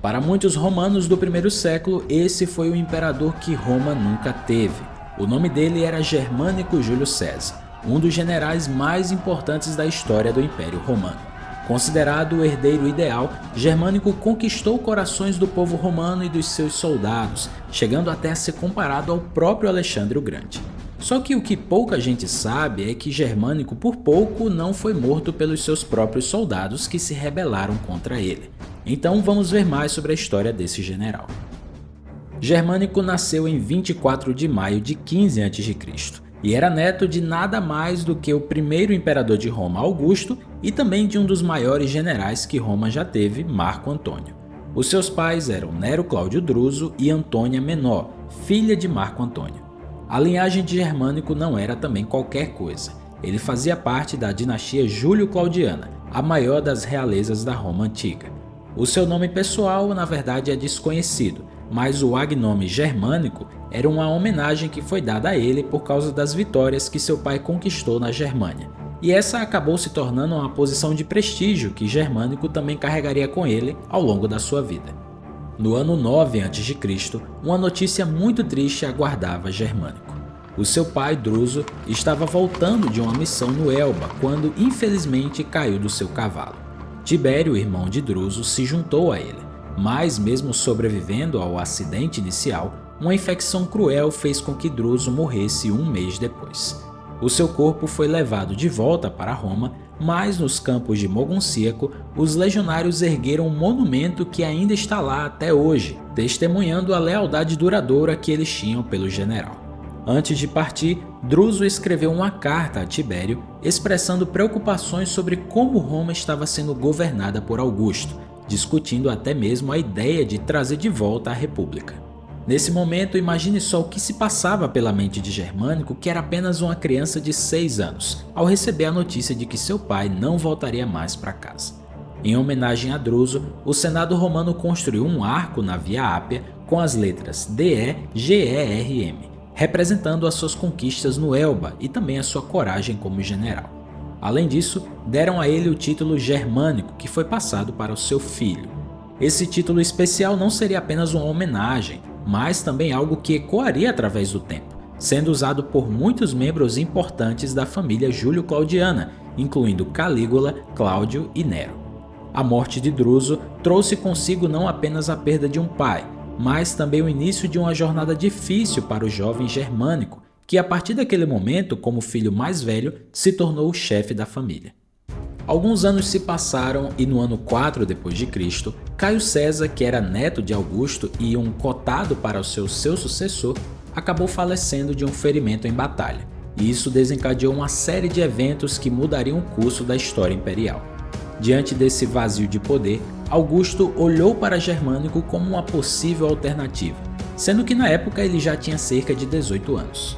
Para muitos romanos do primeiro século, esse foi o imperador que Roma nunca teve. O nome dele era Germânico Júlio César, um dos generais mais importantes da história do Império Romano. Considerado o herdeiro ideal, Germânico conquistou corações do povo romano e dos seus soldados, chegando até a ser comparado ao próprio Alexandre o Grande. Só que o que pouca gente sabe é que Germânico por pouco não foi morto pelos seus próprios soldados que se rebelaram contra ele. Então vamos ver mais sobre a história desse general. Germânico nasceu em 24 de maio de 15 a.C. e era neto de nada mais do que o primeiro imperador de Roma, Augusto, e também de um dos maiores generais que Roma já teve, Marco Antônio. Os seus pais eram Nero Cláudio Druso e Antônia Menor, filha de Marco Antônio. A linhagem de Germânico não era também qualquer coisa. Ele fazia parte da dinastia Júlio-Claudiana, a maior das realezas da Roma antiga. O seu nome pessoal, na verdade, é desconhecido, mas o agnome Germânico era uma homenagem que foi dada a ele por causa das vitórias que seu pai conquistou na Germânia. E essa acabou se tornando uma posição de prestígio que Germânico também carregaria com ele ao longo da sua vida. No ano 9 a.C., uma notícia muito triste aguardava Germânico. O seu pai, Druso, estava voltando de uma missão no Elba quando infelizmente caiu do seu cavalo. Tibério, irmão de Druso, se juntou a ele, mas mesmo sobrevivendo ao acidente inicial, uma infecção cruel fez com que Druso morresse um mês depois. O seu corpo foi levado de volta para Roma, mas nos campos de Mogoncíaco, os legionários ergueram um monumento que ainda está lá até hoje, testemunhando a lealdade duradoura que eles tinham pelo general. Antes de partir, Druso escreveu uma carta a Tibério expressando preocupações sobre como Roma estava sendo governada por Augusto, discutindo até mesmo a ideia de trazer de volta a república. Nesse momento, imagine só o que se passava pela mente de Germânico, que era apenas uma criança de 6 anos, ao receber a notícia de que seu pai não voltaria mais para casa. Em homenagem a Druso, o Senado romano construiu um arco na Via Ápia com as letras DE-GERM, representando as suas conquistas no Elba e também a sua coragem como general. Além disso, deram a ele o título Germânico, que foi passado para o seu filho. Esse título especial não seria apenas uma homenagem, mas também algo que ecoaria através do tempo, sendo usado por muitos membros importantes da família Júlio-Claudiana, incluindo Calígula, Cláudio e Nero. A morte de Druso trouxe consigo não apenas a perda de um pai, mas também o início de uma jornada difícil para o jovem Germânico, que a partir daquele momento, como filho mais velho, se tornou o chefe da família. Alguns anos se passaram e no ano 4 d.C., Caio César, que era neto de Augusto e um cotado para ser o seu sucessor, acabou falecendo de um ferimento em batalha, e isso desencadeou uma série de eventos que mudariam o curso da história imperial. Diante desse vazio de poder, Augusto olhou para Germânico como uma possível alternativa, sendo que na época ele já tinha cerca de 18 anos.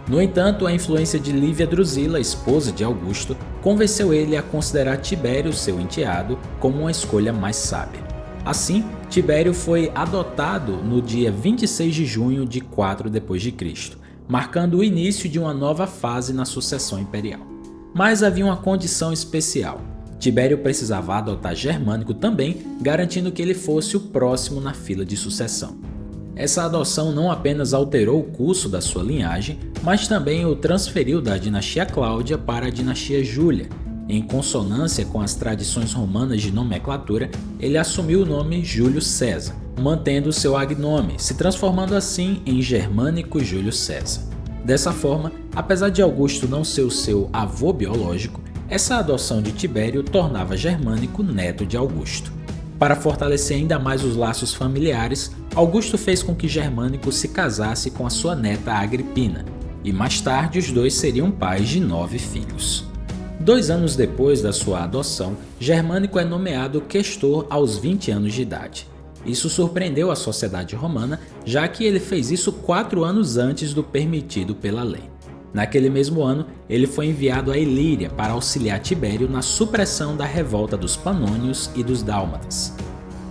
No entanto, a influência de Lívia Drusila, esposa de Augusto, convenceu ele a considerar Tibério, seu enteado, como uma escolha mais sábia. Assim, Tibério foi adotado no dia 26 de junho de 4 d.C., marcando o início de uma nova fase na sucessão imperial. Mas havia uma condição especial. Tibério precisava adotar Germânico também, garantindo que ele fosse o próximo na fila de sucessão. Essa adoção não apenas alterou o curso da sua linhagem, mas também o transferiu da dinastia Cláudia para a dinastia Júlia. Em consonância com as tradições romanas de nomenclatura, ele assumiu o nome Júlio César, mantendo seu agnome, se transformando assim em Germânico Júlio César. Dessa forma, apesar de Augusto não ser o seu avô biológico, essa adoção de Tibério tornava Germânico neto de Augusto. Para fortalecer ainda mais os laços familiares, Augusto fez com que Germânico se casasse com a sua neta Agripina, e mais tarde os dois seriam pais de 9 filhos. 2 anos depois da sua adoção, Germânico é nomeado questor aos 20 anos de idade. Isso surpreendeu a sociedade romana, já que ele fez isso 4 anos antes do permitido pela lei. Naquele mesmo ano, ele foi enviado a Ilíria para auxiliar Tibério na supressão da revolta dos Panônios e dos Dálmatas.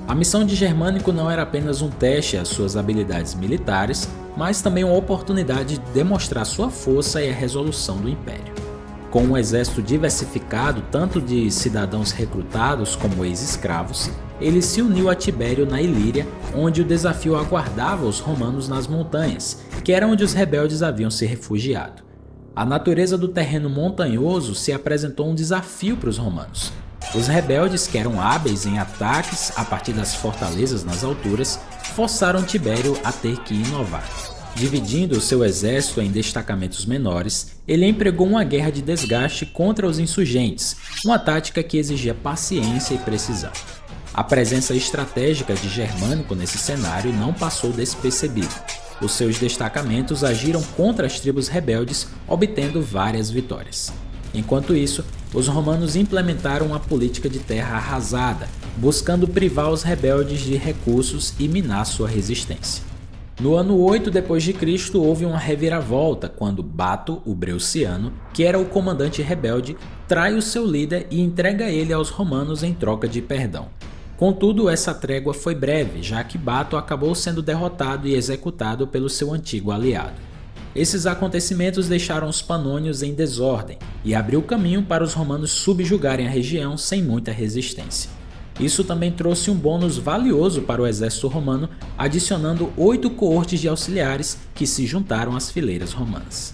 A missão de Germânico não era apenas um teste às suas habilidades militares, mas também uma oportunidade de demonstrar sua força e a resolução do império. Com um exército diversificado tanto de cidadãos recrutados como ex-escravos, ele se uniu a Tibério na Ilíria, onde o desafio aguardava os romanos nas montanhas, que era onde os rebeldes haviam se refugiado. A natureza do terreno montanhoso se apresentou um desafio para os romanos. Os rebeldes, que eram hábeis em ataques a partir das fortalezas nas alturas, forçaram Tibério a ter que inovar. Dividindo o seu exército em destacamentos menores, ele empregou uma guerra de desgaste contra os insurgentes, uma tática que exigia paciência e precisão. A presença estratégica de Germânico nesse cenário não passou despercebida. Os seus destacamentos agiram contra as tribos rebeldes, obtendo várias vitórias. Enquanto isso, os romanos implementaram uma política de terra arrasada, buscando privar os rebeldes de recursos e minar sua resistência. No ano 8 d.C. houve uma reviravolta quando Bato, o Breuciano, que era o comandante rebelde, trai o seu líder e entrega ele aos romanos em troca de perdão. Contudo, essa trégua foi breve, já que Bato acabou sendo derrotado e executado pelo seu antigo aliado. Esses acontecimentos deixaram os panônios em desordem e abriu caminho para os romanos subjugarem a região sem muita resistência. Isso também trouxe um bônus valioso para o exército romano, adicionando 8 coortes de auxiliares que se juntaram às fileiras romanas.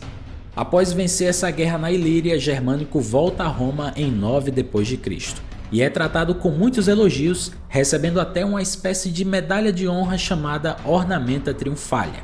Após vencer essa guerra na Ilíria, Germânico volta a Roma em 9 d.C. e é tratado com muitos elogios, recebendo até uma espécie de medalha de honra chamada Ornamenta Triunfalia.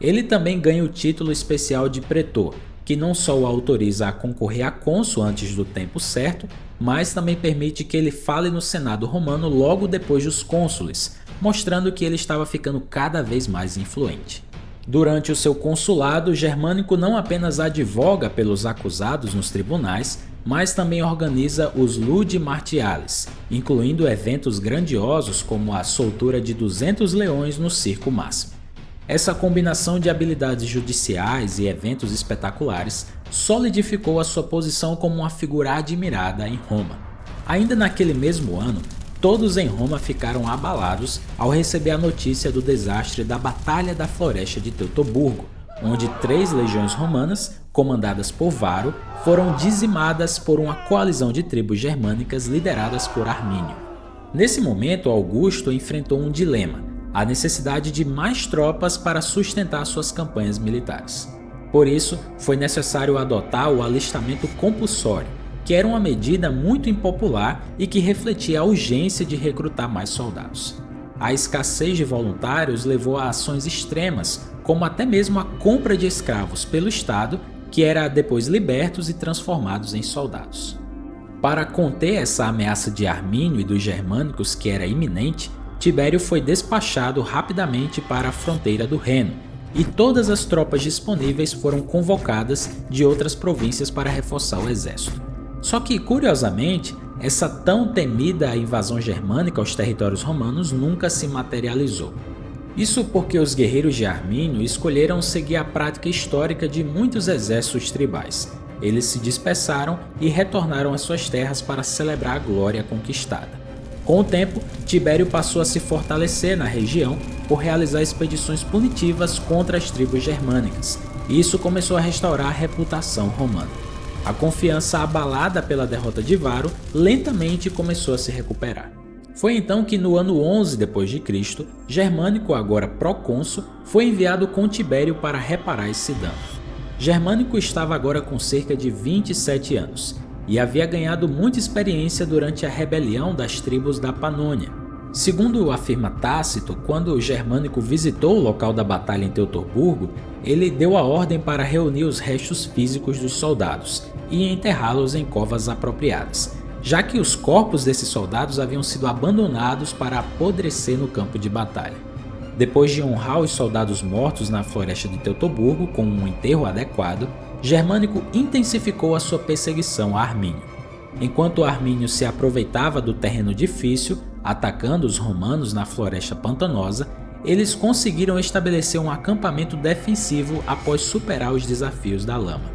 Ele também ganha o título especial de pretor, que não só o autoriza a concorrer a cônsul antes do tempo certo, mas também permite que ele fale no Senado romano logo depois dos cônsules, mostrando que ele estava ficando cada vez mais influente. Durante o seu consulado, Germânico não apenas advoga pelos acusados nos tribunais, mas também organiza os Ludi Martialis, incluindo eventos grandiosos como a soltura de 200 leões no circo máximo. Essa combinação de habilidades judiciais e eventos espetaculares solidificou a sua posição como uma figura admirada em Roma. Ainda naquele mesmo ano, todos em Roma ficaram abalados ao receber a notícia do desastre da Batalha da Floresta de Teutoburgo, onde 3 legiões romanas, comandadas por Varo, foram dizimadas por uma coalizão de tribos germânicas lideradas por Armínio. Nesse momento, Augusto enfrentou um dilema: a necessidade de mais tropas para sustentar suas campanhas militares. Por isso, foi necessário adotar o alistamento compulsório, que era uma medida muito impopular e que refletia a urgência de recrutar mais soldados. A escassez de voluntários levou a ações extremas, como até mesmo a compra de escravos pelo Estado, que era depois libertos e transformados em soldados. Para conter essa ameaça de Armínio e dos germânicos que era iminente, Tibério foi despachado rapidamente para a fronteira do Reno, e todas as tropas disponíveis foram convocadas de outras províncias para reforçar o exército. Só que, curiosamente, essa tão temida invasão germânica aos territórios romanos nunca se materializou. Isso porque os guerreiros de Armínio escolheram seguir a prática histórica de muitos exércitos tribais. Eles se dispersaram e retornaram às suas terras para celebrar a glória conquistada. Com o tempo, Tibério passou a se fortalecer na região por realizar expedições punitivas contra as tribos germânicas, e isso começou a restaurar a reputação romana. A confiança abalada pela derrota de Varo lentamente começou a se recuperar. Foi então que no ano 11 d.C., Germânico, agora procônsul, foi enviado com Tibério para reparar esse dano. Germânico estava agora com cerca de 27 anos, e havia ganhado muita experiência durante a rebelião das tribos da Panônia. Segundo afirma Tácito, quando Germânico visitou o local da batalha em Teutoburgo, ele deu a ordem para reunir os restos físicos dos soldados e enterrá-los em covas apropriadas, já que os corpos desses soldados haviam sido abandonados para apodrecer no campo de batalha. Depois de honrar os soldados mortos na floresta de Teutoburgo com um enterro adequado, Germânico intensificou a sua perseguição a Armínio. Enquanto Armínio se aproveitava do terreno difícil, atacando os romanos na floresta pantanosa, eles conseguiram estabelecer um acampamento defensivo após superar os desafios da lama.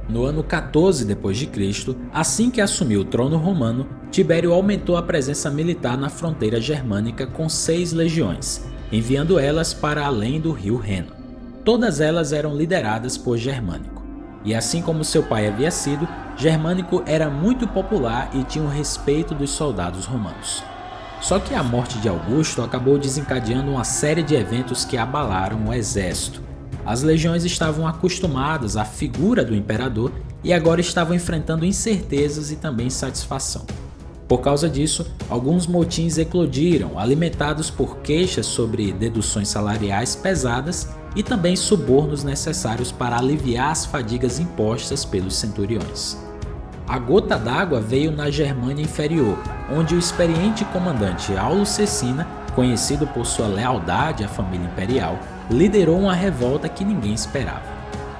No ano 14 d.C., assim que assumiu o trono romano, Tibério aumentou a presença militar na fronteira germânica com 6 legiões, enviando elas para além do rio Reno. Todas elas eram lideradas por Germânico. E assim como seu pai havia sido, Germânico era muito popular e tinha o respeito dos soldados romanos. Só que a morte de Augusto acabou desencadeando uma série de eventos que abalaram o exército. As legiões estavam acostumadas à figura do imperador e agora estavam enfrentando incertezas e também insatisfação. Por causa disso, alguns motins eclodiram, alimentados por queixas sobre deduções salariais pesadas e também subornos necessários para aliviar as fadigas impostas pelos centuriões. A gota d'água veio na Germânia Inferior, onde o experiente comandante Aulo Cecina, conhecido por sua lealdade à família imperial, liderou uma revolta que ninguém esperava.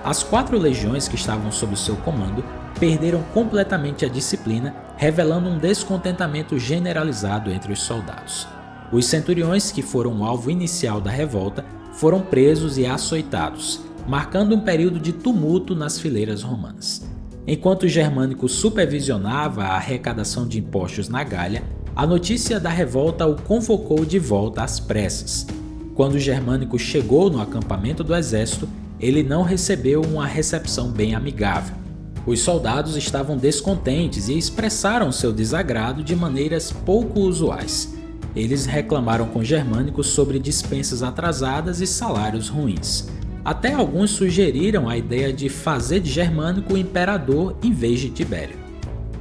As 4 legiões que estavam sob seu comando perderam completamente a disciplina, revelando um descontentamento generalizado entre os soldados. Os centuriões, que foram o alvo inicial da revolta, foram presos e açoitados, marcando um período de tumulto nas fileiras romanas. Enquanto Germânico supervisionava a arrecadação de impostos na Gália, a notícia da revolta o convocou de volta às pressas. Quando Germânico chegou no acampamento do exército, ele não recebeu uma recepção bem amigável. Os soldados estavam descontentes e expressaram seu desagrado de maneiras pouco usuais. Eles reclamaram com Germânico sobre dispensas atrasadas e salários ruins. Até alguns sugeriram a ideia de fazer de Germânico o imperador em vez de Tibério.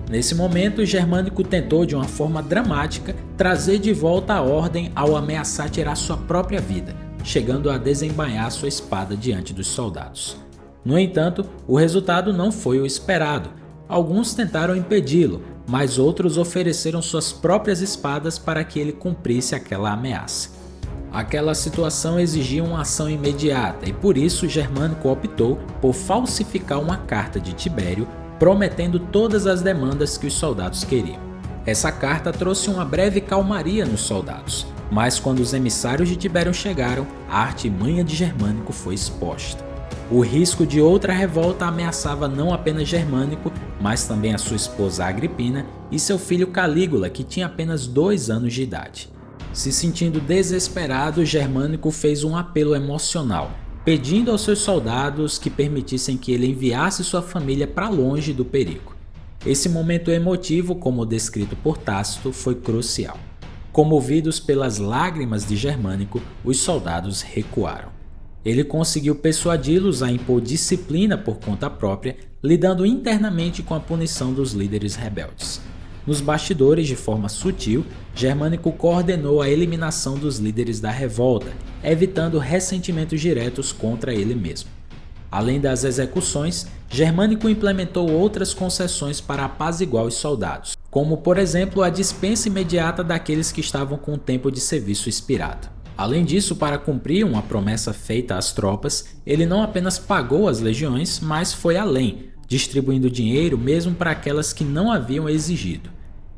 Nesse momento, Germânico tentou de uma forma dramática trazer de volta a ordem ao ameaçar tirar sua própria vida, chegando a desembainhar sua espada diante dos soldados. No entanto, o resultado não foi o esperado. Alguns tentaram impedi-lo, mas outros ofereceram suas próprias espadas para que ele cumprisse aquela ameaça. Aquela situação exigia uma ação imediata e por isso Germânico optou por falsificar uma carta de Tibério prometendo todas as demandas que os soldados queriam. Essa carta trouxe uma breve calmaria nos soldados, mas quando os emissários de Tibério chegaram, a artimanha de Germânico foi exposta. O risco de outra revolta ameaçava não apenas Germânico, mas também a sua esposa Agripina e seu filho Calígula, que tinha apenas 2 anos de idade. Se sentindo desesperado, Germânico fez um apelo emocional, pedindo aos seus soldados que permitissem que ele enviasse sua família para longe do perigo. Esse momento emotivo, como descrito por Tácito, foi crucial. Comovidos pelas lágrimas de Germânico, os soldados recuaram. Ele conseguiu persuadi-los a impor disciplina por conta própria, lidando internamente com a punição dos líderes rebeldes. Nos bastidores, de forma sutil, Germânico coordenou a eliminação dos líderes da revolta, evitando ressentimentos diretos contra ele mesmo. Além das execuções, Germânico implementou outras concessões para apaziguar os soldados, como por exemplo a dispensa imediata daqueles que estavam com o tempo de serviço expirado. Além disso, para cumprir uma promessa feita às tropas, ele não apenas pagou as legiões, mas foi além, distribuindo dinheiro mesmo para aquelas que não haviam exigido.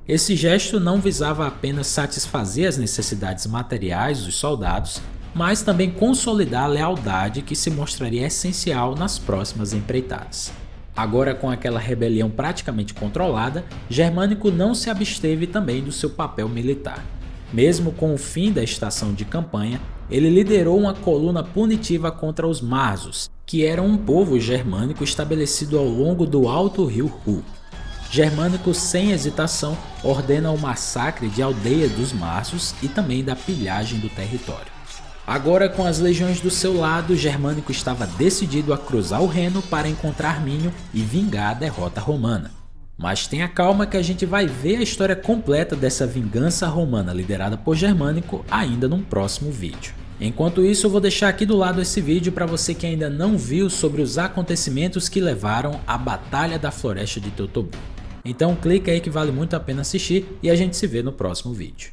Esse gesto não visava apenas satisfazer as necessidades materiais dos soldados, mas também consolidar a lealdade que se mostraria essencial nas próximas empreitadas. Agora, com aquela rebelião praticamente controlada, Germânico não se absteve também do seu papel militar. Mesmo com o fim da estação de campanha, ele liderou uma coluna punitiva contra os Marsos, que eram um povo germânico estabelecido ao longo do alto rio Ru. Germânico, sem hesitação, ordena o massacre de aldeias dos Marsos e também da pilhagem do território. Agora, com as legiões do seu lado, Germânico estava decidido a cruzar o Reno para encontrar Armínio e vingar a derrota romana. Mas tenha calma que a gente vai ver a história completa dessa vingança romana liderada por Germânico ainda num próximo vídeo. Enquanto isso, eu vou deixar aqui do lado esse vídeo para você que ainda não viu sobre os acontecimentos que levaram à Batalha da Floresta de Teutoburgo. Então clica aí que vale muito a pena assistir e a gente se vê no próximo vídeo.